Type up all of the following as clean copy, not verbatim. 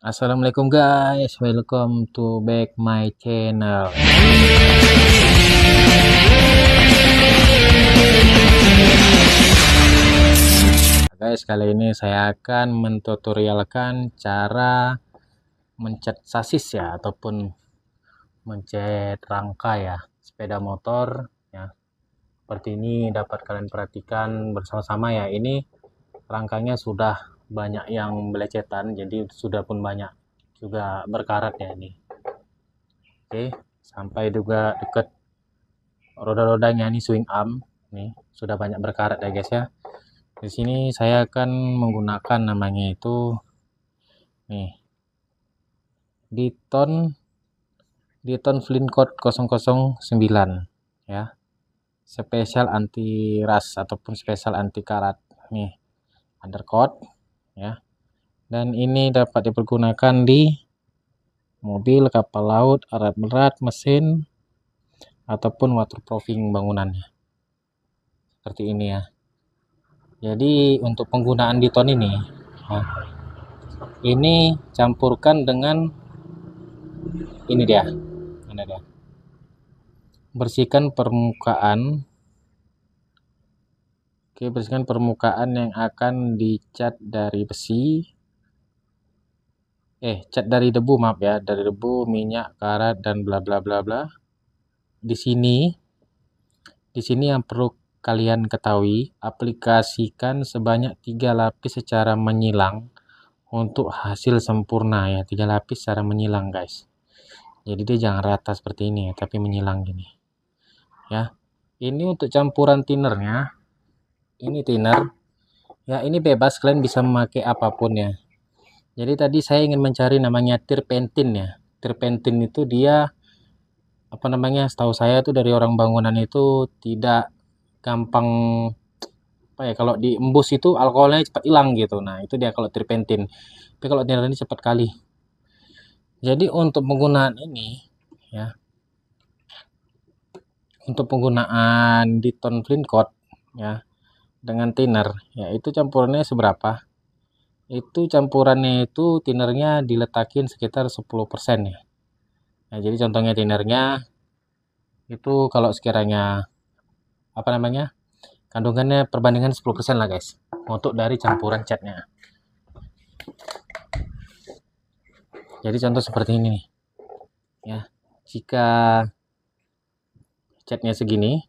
Assalamualaikum guys, welcome to back my channel. Guys, kali ini saya akan mentutorialkan cara mencat sasis ya, ataupun mencat rangka ya, sepeda motor ya. Seperti ini dapat kalian perhatikan bersama-sama ya. Ini rangkanya sudah banyak yang belecetan, jadi sudah pun banyak juga berkarat ya ini. Oke, sampai juga dekat roda-rodanya ini swing arm nih sudah banyak berkarat ya guys ya. Di sini saya akan menggunakan namanya itu nih Diton Flincoat 009 ya, spesial anti rust ataupun spesial anti karat nih, undercoat ya. Dan ini dapat dipergunakan di mobil, kapal laut, alat berat, mesin, ataupun waterproofing bangunannya seperti ini ya. Jadi untuk penggunaan Diton ini nah, ini campurkan dengan ini dia, mana dia, bersihkan permukaan. Oke, bersihkan permukaan yang akan dicat dari besi, cat dari debu, maaf ya, dari debu, minyak, karat, dan bla bla bla bla. Di sini yang perlu kalian ketahui, aplikasikan sebanyak 3 lapis secara menyilang untuk hasil sempurna ya. 3 lapis secara menyilang guys. Jadi dia jangan rata seperti ini ya, tapi menyilang gini ya. Ini untuk campuran thinnernya, ini thinner ya, ini bebas, kalian bisa memakai apapun ya. Jadi tadi saya ingin mencari namanya turpentin ya. Turpentin itu dia apa namanya, setahu saya tuh dari orang bangunan itu tidak gampang apa ya, kalau diembus itu alkoholnya cepat hilang gitu. Nah itu dia kalau turpentin, tapi kalau thinner ini cepat kali. Jadi untuk penggunaan ini ya, untuk penggunaan Diton Flincoat ya dengan thinner ya, itu campurannya seberapa? Itu campurannya itu thinnernya diletakin sekitar 10% ya. Nah, jadi contohnya thinnernya itu kalau sekiranya apa namanya, kandungannya perbandingan 10% lah guys untuk dari campuran catnya. Jadi contoh seperti ini nih ya, jika catnya segini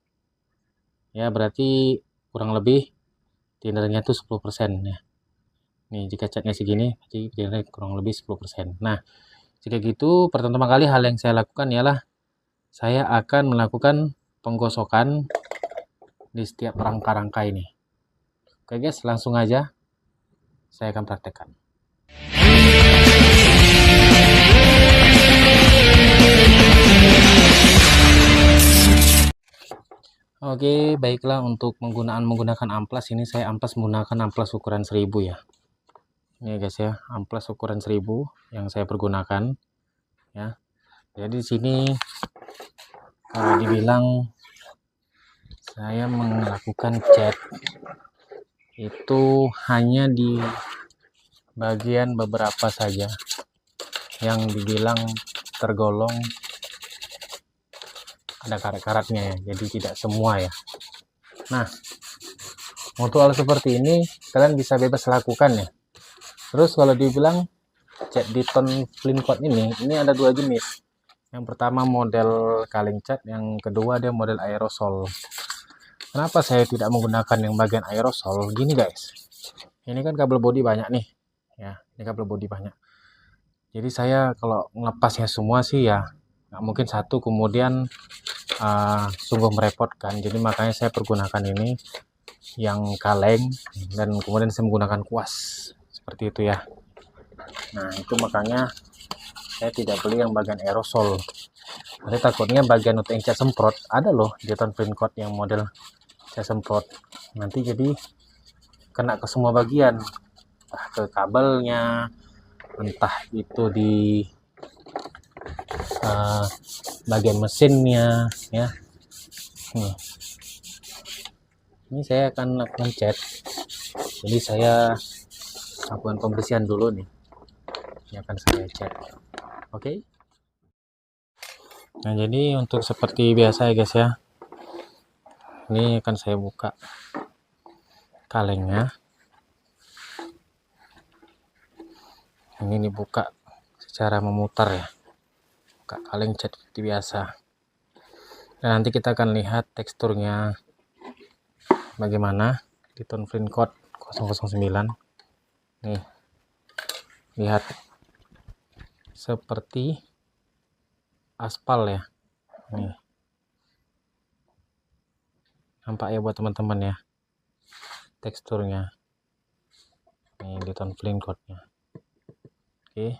ya, berarti kurang lebih thinnernya tuh 10% ya. Nih jika catnya segini, jadi thinnernya kurang lebih 10%. Nah jika gitu, pertama kali hal yang saya lakukan ialah saya akan melakukan penggosokan di setiap rangka-rangka ini. Oke guys, langsung aja saya akan praktekkan. Oke, baiklah, untuk menggunakan amplas ini, saya amplas menggunakan amplas ukuran 1000 ya. Ini guys ya, amplas ukuran 1000 yang saya pergunakan ya. Jadi di sini kalau dibilang saya melakukan cat itu hanya di bagian beberapa saja yang dibilang tergolong ada karat-karatnya ya, jadi tidak semua ya. Nah untuk hal seperti ini kalian bisa bebas lakukan ya. Terus kalau dibilang cat Diton Flincoat ini ada 2 jenis. Yang pertama model kaleng cat, yang kedua dia model aerosol. Kenapa saya tidak menggunakan yang bagian aerosol? Gini guys, ini kan kabel bodi banyak nih ya, ini kabel bodi banyak. Jadi saya kalau ngelepasnya semua sih ya nggak mungkin satu, kemudian sungguh merepotkan. Jadi makanya saya pergunakan ini yang kaleng, dan kemudian saya menggunakan kuas seperti itu ya. Nah itu makanya saya tidak beli yang bagian aerosol. Nanti takutnya bagian untuk yang cat semprot ada loh Diton Flincoat yang model cat semprot, nanti jadi kena ke semua bagian, entah ke kabelnya, entah itu di bagian mesinnya ya. Ini saya akan lakukan cat, jadi saya lakukan pembersihan dulu nih. Ini akan saya cat. Oke. Nah, jadi untuk seperti biasa ya guys ya, ini akan saya buka kalengnya. Ini dibuka secara memutar ya, buka kaleng cat seperti biasa. Dan nanti kita akan lihat teksturnya bagaimana di tone Flint Coat 009. Nih, lihat seperti aspal ya. Nih, nampak ya buat teman-teman ya teksturnya. Nih di tone Flint Coatnya. Oke,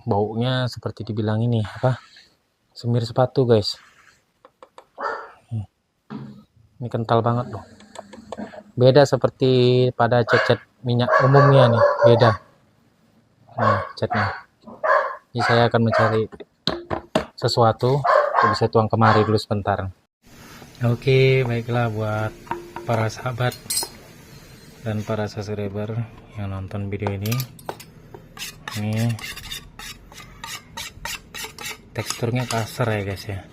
baunya seperti dibilang ini apa, semir sepatu guys. Ini kental banget loh, beda seperti pada cat-cat minyak umumnya nih, beda. Nah, catnya. Jadi saya akan mencari sesuatu, bisa tuang kemari dulu sebentar. Oke, baiklah buat para sahabat dan para subscriber yang nonton video ini teksturnya kasar ya guys ya,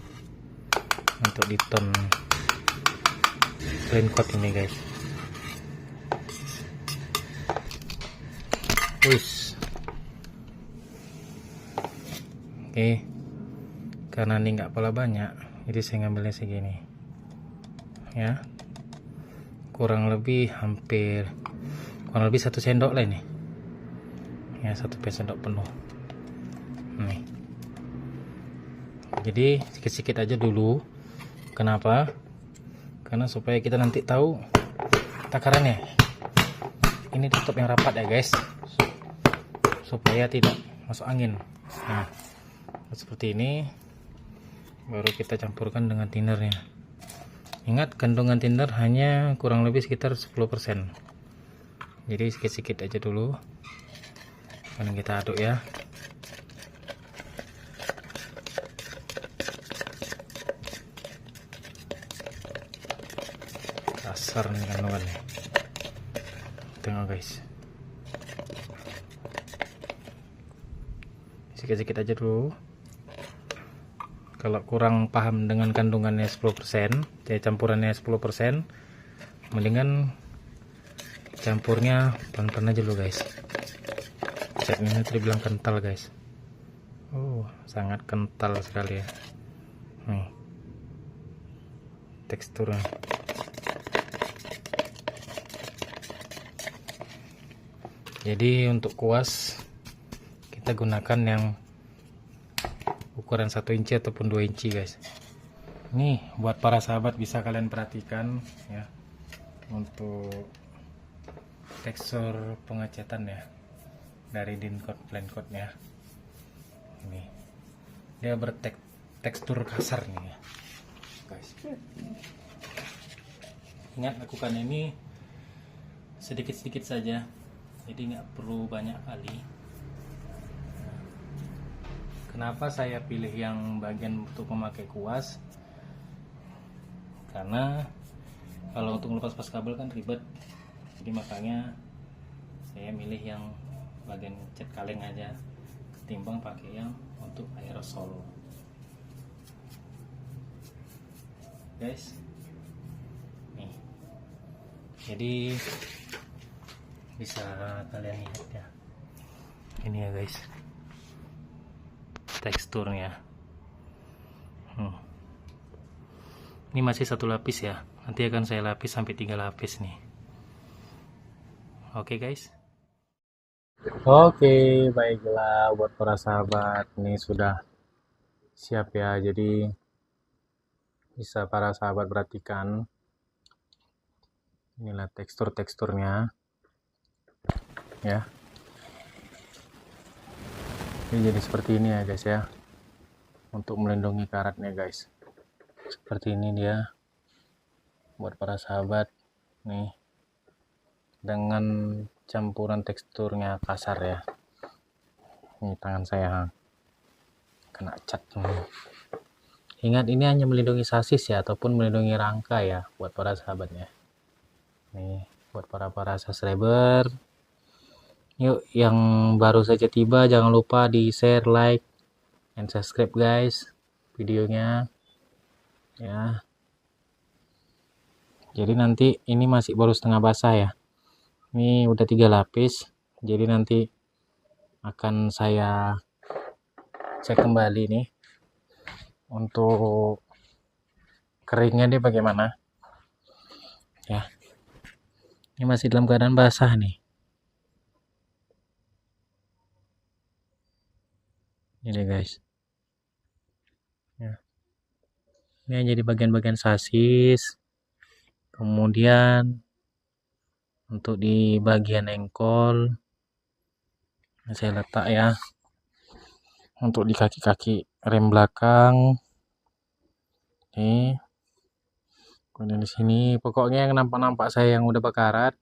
untuk di tone Flint Coat ini guys. Wis. Oke, karena ini nggak pala banyak, jadi saya ngambilnya segini ya, kurang lebih 1 sendok lah ini ya, 1 sendok penuh nih. Jadi sedikit-sedikit aja dulu. Kenapa? Karena supaya kita nanti tahu takarannya. Ini tutup yang rapat ya guys, supaya tidak masuk angin. Nah, seperti ini baru kita campurkan dengan tinnernya. Ingat, kandungan thinner hanya kurang lebih sekitar 10%. Jadi sedikit-sedikit aja dulu, dan kita aduk ya. Kasar nih kandungannya, tengok guys. Sedikit-sedikit aja dulu. Kalau kurang paham dengan kandungannya 10%, ya campurannya 10%, mendingan campurnya pelan-pelan aja dulu guys. Cat ini terbilang kental guys. Sangat kental sekali ya. Nih, teksturnya. Jadi untuk kuas kita gunakan yang ukuran 1 inci ataupun 2 inci guys. Nih buat para sahabat bisa kalian perhatikan ya, untuk tekstur pengecatan ya dari Flint Coat ya. Ini dia bertekstur kasar nih ya guys. Ingat, lakukan ini sedikit-sedikit saja, jadi nggak perlu banyak kali. Kenapa saya pilih yang bagian untuk memakai kuas? Karena kalau untuk melepas pas kabel kan ribet, jadi makanya saya milih yang bagian cat kaleng aja ketimbang pakai yang untuk aerosol guys. Nih, jadi bisa kalian lihat ya, ini ya guys teksturnya. Ini masih 1 lapis ya, nanti akan saya lapis sampai 3 lapis nih. Oke guys. Oke, baiklah buat para sahabat, ini sudah siap ya. Jadi bisa para sahabat perhatikan, inilah teksturnya ya. Ini jadi seperti ini ya guys ya, untuk melindungi karatnya guys. Seperti ini dia buat para sahabat nih, dengan campuran teksturnya kasar ya. Ini tangan saya kena cat. Ingat, ini hanya melindungi sasis ya, ataupun melindungi rangka ya buat para sahabatnya. Nih buat para subscriber Yuk, yang baru saja tiba jangan lupa di share, like, and subscribe guys videonya ya. Jadi nanti ini masih baru setengah basah ya. Ini udah 3 lapis. Jadi nanti akan saya cek kembali nih untuk keringnya dia bagaimana ya. Ini masih dalam keadaan basah nih. Ini guys ya. Ini jadi bagian-bagian sasis, kemudian untuk di bagian engkol saya letak ya, untuk di kaki-kaki rem belakang nih. Kemudian di sini pokoknya yang nampak-nampak saya yang udah berkarat,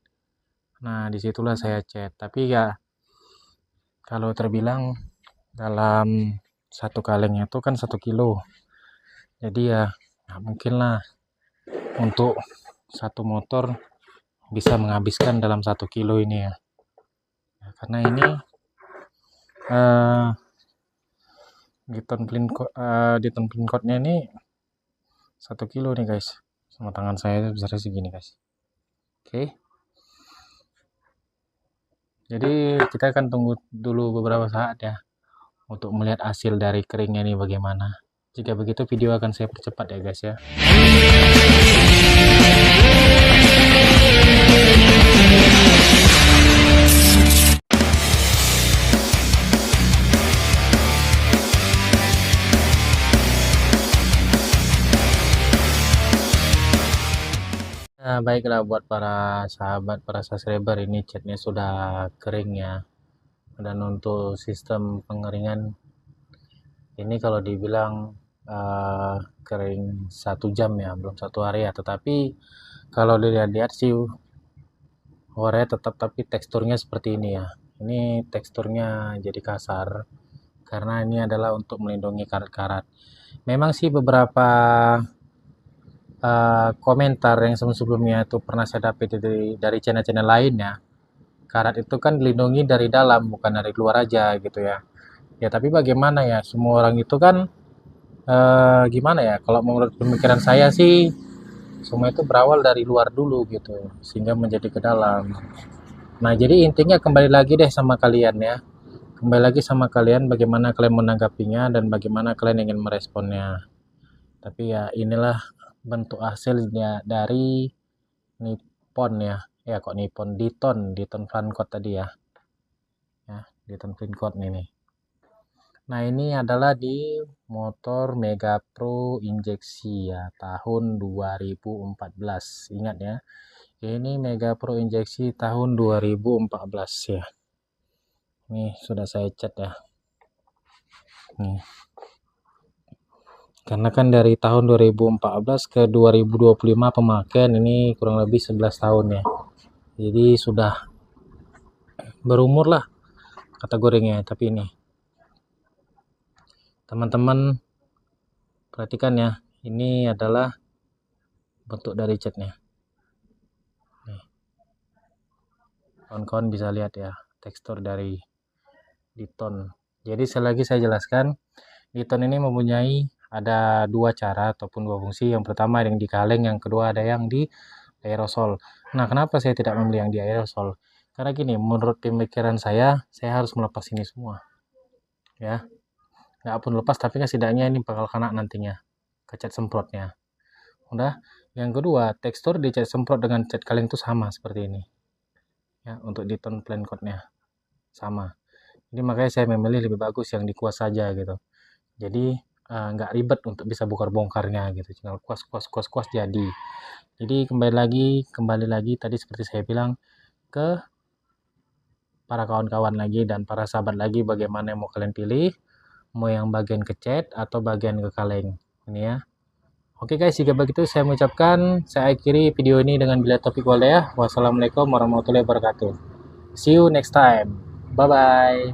nah disitulah saya cat. Tapi ya kalau terbilang dalam satu kaleng itu kan 1 kilo, jadi ya nggak mungkin lah untuk satu motor bisa menghabiskan dalam 1 kilo ini ya. Karena ini di ton clean coatnya ini 1 kilo nih guys, sama tangan saya besar segini guys. Oke, jadi kita akan tunggu dulu beberapa saat ya untuk melihat hasil dari keringnya ini bagaimana. Jika begitu video akan saya percepat ya guys ya. Nah, baiklah buat para sahabat, para subscriber, ini catnya sudah kering ya. Dan untuk sistem pengeringan ini kalau dibilang kering 1 jam ya, belum 1 hari ya. Tetapi kalau dilihat-lihat sih warnanya tetap, tapi teksturnya seperti ini ya. Ini teksturnya jadi kasar karena ini adalah untuk melindungi karat-karat. Memang sih beberapa komentar yang sebelumnya itu pernah saya dapat dari channel-channel lain ya, karat itu kan dilindungi dari dalam bukan dari luar aja gitu ya. Ya tapi bagaimana ya, semua orang itu kan gimana ya, kalau menurut pemikiran saya sih semua itu berawal dari luar dulu gitu sehingga menjadi ke dalam. Nah jadi intinya kembali lagi deh sama kalian ya, kembali lagi sama kalian bagaimana kalian menanggapinya dan bagaimana kalian ingin meresponnya. Tapi ya inilah bentuk hasilnya dari Nippon ya. Ya kok Nippon, Diton Flancort tadi ya. Ya, Diton Flancort ini. Nah, ini adalah di motor Mega Pro injeksi ya, tahun 2014. Ingat ya. Ini Mega Pro injeksi tahun 2014 ya. Ini sudah saya cat ya. Nih. Karena kan dari tahun 2014 ke 2025 pemakaian ini kurang lebih 11 tahun ya. Jadi sudah berumur lah kategorinya. Tapi ini teman-teman perhatikan ya, ini adalah bentuk dari catnya. Kawan-kawan bisa lihat ya tekstur dari Diton. Jadi sekali lagi saya jelaskan, Diton ini mempunyai ada 2 cara ataupun 2 fungsi. Yang pertama yang di kaleng, yang kedua ada yang di aerosol. Nah, kenapa saya tidak memilih yang di aerosol? Karena gini, menurut pemikiran saya harus melepas ini semua. Ya. Nggak pun lepas, tapi kan setidaknya ini bakal kena nantinya ke cat semprotnya. Udah. Yang kedua, tekstur di cat semprot dengan cat kaleng itu sama seperti ini. Ya, untuk Diton Flancort-nya sama. Jadi makanya saya memilih lebih bagus yang di kuas saja gitu. Jadi nggak ribet untuk bisa bongkar-bongkarnya gitu, tinggal kuas jadi. Jadi kembali lagi tadi seperti saya bilang ke para kawan-kawan lagi dan para sahabat lagi, bagaimana yang mau kalian pilih, mau yang bagian ke cat atau bagian ke kaleng ini ya. Oke guys, jika begitu saya mengucapkan, saya akhiri video ini dengan bila taufiq wal hidayah. Wassalamualaikum warahmatullahi wabarakatuh. See you next time. Bye bye.